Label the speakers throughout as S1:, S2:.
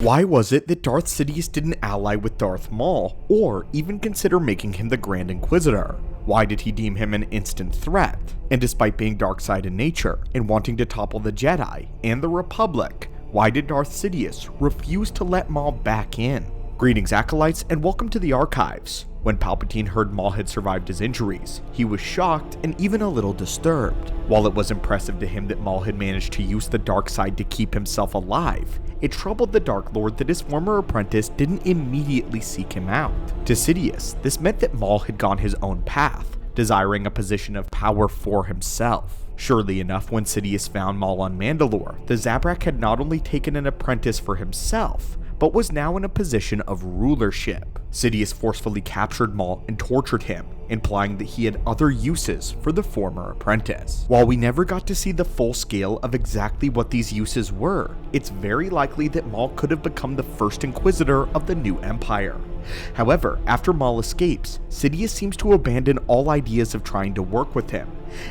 S1: Why was it that Darth Sidious didn't ally with Darth Maul, or even consider making him the Grand Inquisitor? Why did he deem him an instant threat? And despite being dark side in nature, and wanting to topple the Jedi and the Republic, why did Darth Sidious refuse to let Maul back in? Greetings Acolytes, and welcome to the Archives. When Palpatine heard Maul had survived his injuries, he was shocked and even a little disturbed. While it was impressive to him that Maul had managed to use the dark side to keep himself alive, it troubled the Dark Lord that his former apprentice didn't immediately seek him out. To Sidious, this meant that Maul had gone his own path, desiring a position of power for himself. Surely enough, when Sidious found Maul on Mandalore, the Zabrak had not only taken an apprentice for himself, but was now in a position of rulership. Sidious forcefully captured Maul and tortured him, implying that he had other uses for the former apprentice. While we never got to see the full scale of exactly what these uses were, it's very likely that Maul could have become the first Inquisitor of the new Empire. However, after Maul escapes, Sidious seems to abandon all ideas of trying to work with him,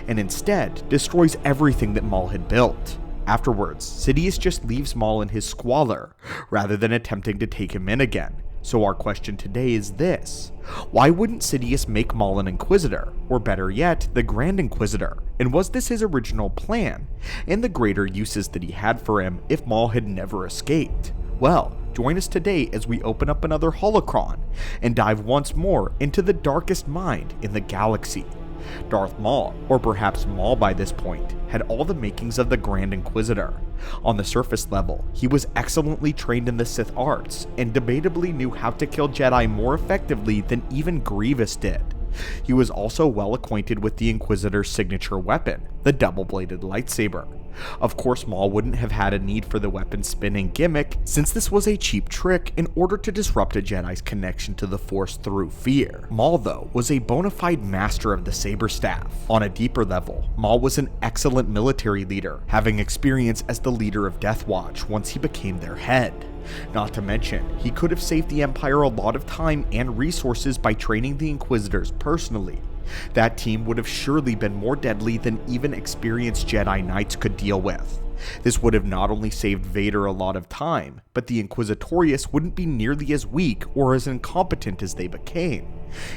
S1: and instead destroys everything that Maul had built. Afterwards, Sidious just leaves Maul in his squalor, rather than attempting to take him in again. So our question today is this: why wouldn't Sidious make Maul an Inquisitor, or better yet, the Grand Inquisitor? And was this his original plan, and the greater uses that he had for him if Maul had never escaped? Well, join us today as we open up another holocron, and dive once more into the darkest mind in the galaxy. Darth Maul, or perhaps Maul by this point, had all the makings of the Grand Inquisitor. On the surface level, he was excellently trained in the Sith arts, and debatably knew how to kill Jedi more effectively than even Grievous did. He was also well acquainted with the Inquisitor's signature weapon, the double-bladed lightsaber. Of course, Maul wouldn't have had a need for the weapon spinning gimmick, since this was a cheap trick in order to disrupt a Jedi's connection to the Force through fear. Maul, though, was a bona fide master of the saber staff. On a deeper level, Maul was an excellent military leader, having experience as the leader of Death Watch once he became their head. Not to mention, he could have saved the Empire a lot of time and resources by training the Inquisitors personally. That team would have surely been more deadly than even experienced Jedi Knights could deal with. This would have not only saved Vader a lot of time, but the Inquisitorius wouldn't be nearly as weak or as incompetent as they became.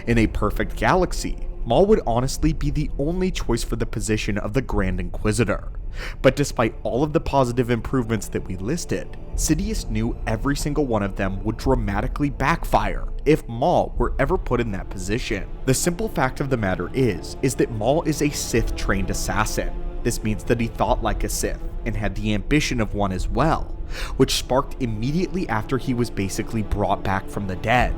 S1: In a perfect galaxy, Maul would honestly be the only choice for the position of the Grand Inquisitor. But despite all of the positive improvements that we listed, Sidious knew every single one of them would dramatically backfire if Maul were ever put in that position. The simple fact of the matter is that Maul is a Sith-trained assassin. This means that he thought like a Sith, and had the ambition of one as well, which sparked immediately after he was basically brought back from the dead.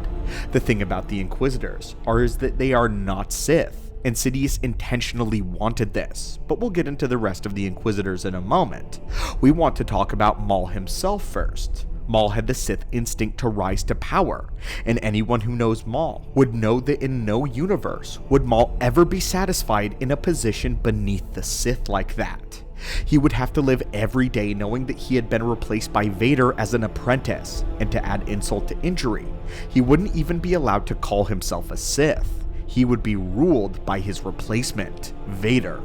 S1: The thing about the Inquisitors is that they are not Sith, and Sidious intentionally wanted this, but we'll get into the rest of the Inquisitors in a moment. We want to talk about Maul himself first. Maul had the Sith instinct to rise to power, and anyone who knows Maul would know that in no universe would Maul ever be satisfied in a position beneath the Sith like that. He would have to live every day knowing that he had been replaced by Vader as an apprentice, and to add insult to injury, he wouldn't even be allowed to call himself a Sith. He would be ruled by his replacement, Vader.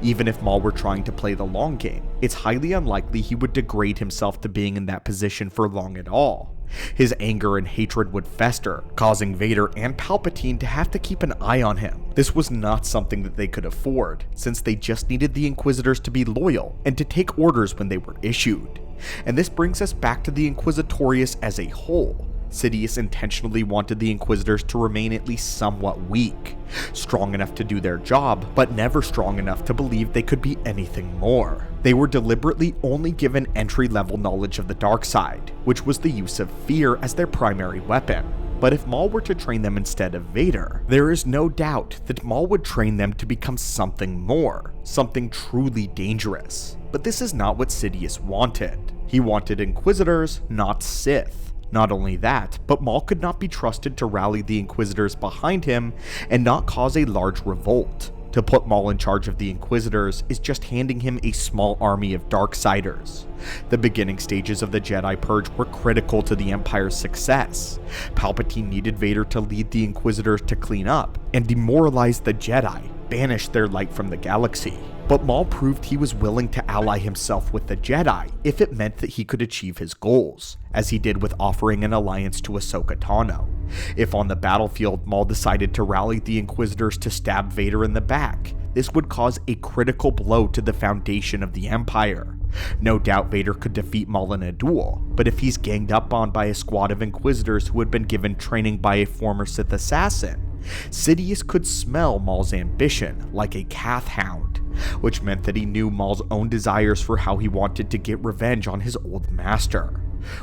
S1: Even if Maul were trying to play the long game, it's highly unlikely he would degrade himself to being in that position for long at all. His anger and hatred would fester, causing Vader and Palpatine to have to keep an eye on him. This was not something that they could afford, since they just needed the Inquisitors to be loyal and to take orders when they were issued. And this brings us back to the Inquisitorius as a whole. Sidious intentionally wanted the Inquisitors to remain at least somewhat weak, strong enough to do their job, but never strong enough to believe they could be anything more. They were deliberately only given entry-level knowledge of the dark side, which was the use of fear as their primary weapon. But if Maul were to train them instead of Vader, there is no doubt that Maul would train them to become something more, something truly dangerous. But this is not what Sidious wanted. He wanted Inquisitors, not Sith. Not only that, but Maul could not be trusted to rally the Inquisitors behind him and not cause a large revolt. To put Maul in charge of the Inquisitors is just handing him a small army of Darksiders. The beginning stages of the Jedi Purge were critical to the Empire's success. Palpatine needed Vader to lead the Inquisitors to clean up and demoralize the Jedi, banish their light from the galaxy. But Maul proved he was willing to ally himself with the Jedi if it meant that he could achieve his goals, as he did with offering an alliance to Ahsoka Tano. If on the battlefield Maul decided to rally the Inquisitors to stab Vader in the back, this would cause a critical blow to the foundation of the Empire. No doubt Vader could defeat Maul in a duel, but if he's ganged up on by a squad of Inquisitors who had been given training by a former Sith assassin, Sidious could smell Maul's ambition like a Cath hound, which meant that he knew Maul's own desires for how he wanted to get revenge on his old master.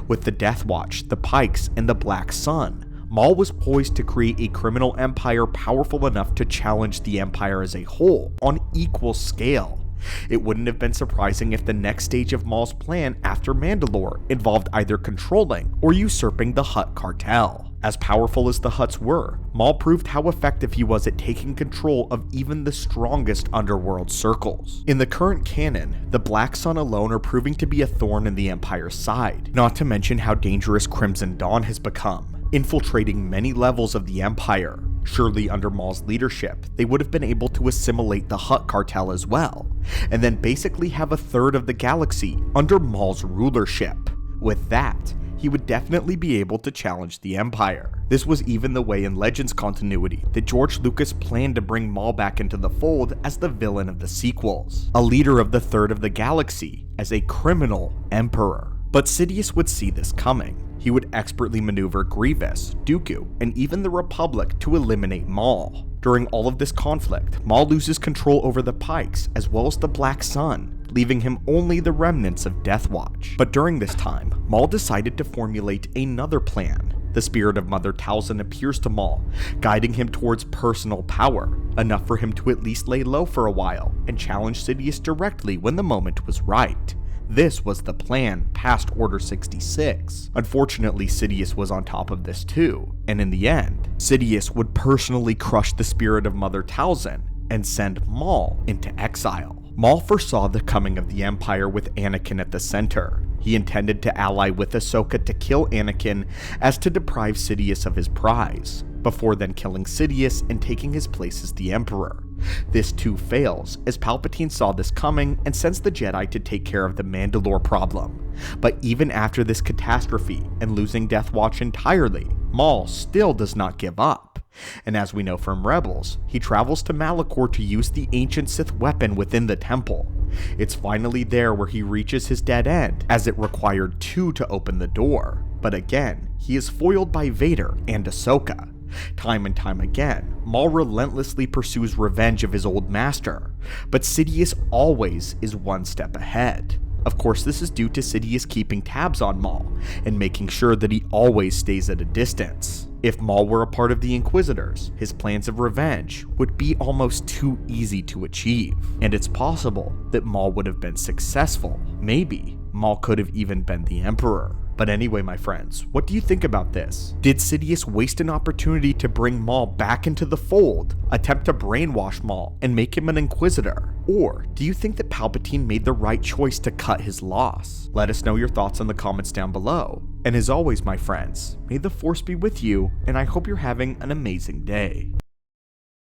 S1: With the Death Watch, the Pikes, and the Black Sun, Maul was poised to create a criminal empire powerful enough to challenge the Empire as a whole on equal scale. It wouldn't have been surprising if the next stage of Maul's plan after Mandalore involved either controlling or usurping the Hutt cartel. As powerful as the Hutts were, Maul proved how effective he was at taking control of even the strongest underworld circles. In the current canon, the Black Sun alone are proving to be a thorn in the Empire's side, not to mention how dangerous Crimson Dawn has become, infiltrating many levels of the Empire. Surely under Maul's leadership, they would have been able to assimilate the Hutt cartel as well, and then basically have a third of the galaxy under Maul's rulership. With that, he would definitely be able to challenge the Empire. This was even the way in Legends continuity that George Lucas planned to bring Maul back into the fold as the villain of the sequels, a leader of the third of the galaxy as a criminal emperor. But Sidious would see this coming. He would expertly maneuver Grievous, Dooku, and even the Republic to eliminate Maul. During all of this conflict, Maul loses control over the Pikes as well as the Black Sun, leaving him only the remnants of Death Watch. But during this time, Maul decided to formulate another plan. The spirit of Mother Talzin appears to Maul, guiding him towards personal power, enough for him to at least lay low for a while and challenge Sidious directly when the moment was right. This was the plan past Order 66. Unfortunately, Sidious was on top of this too, and in the end, Sidious would personally crush the spirit of Mother Talzin and send Maul into exile. Maul foresaw the coming of the Empire with Anakin at the center. He intended to ally with Ahsoka to kill Anakin as to deprive Sidious of his prize, before then killing Sidious and taking his place as the Emperor. This too fails, as Palpatine saw this coming and sends the Jedi to take care of the Mandalore problem. But even after this catastrophe and losing Death Watch entirely, Maul still does not give up. And as we know from Rebels, he travels to Malachor to use the ancient Sith weapon within the temple. It's finally there where he reaches his dead end, as it required two to open the door. But again, he is foiled by Vader and Ahsoka. Time and time again, Maul relentlessly pursues revenge of his old master, but Sidious always is one step ahead. Of course, this is due to Sidious keeping tabs on Maul and making sure that he always stays at a distance. If Maul were a part of the Inquisitors, his plans of revenge would be almost too easy to achieve, and it's possible that Maul would have been successful. Maybe Maul could have even been the Emperor. But anyway, my friends, what do you think about this? Did Sidious waste an opportunity to bring Maul back into the fold, attempt to brainwash Maul, and make him an Inquisitor? Or do you think that Palpatine made the right choice to cut his loss? Let us know your thoughts in the comments down below. And as always, my friends, may the Force be with you, and I hope you're having an amazing day.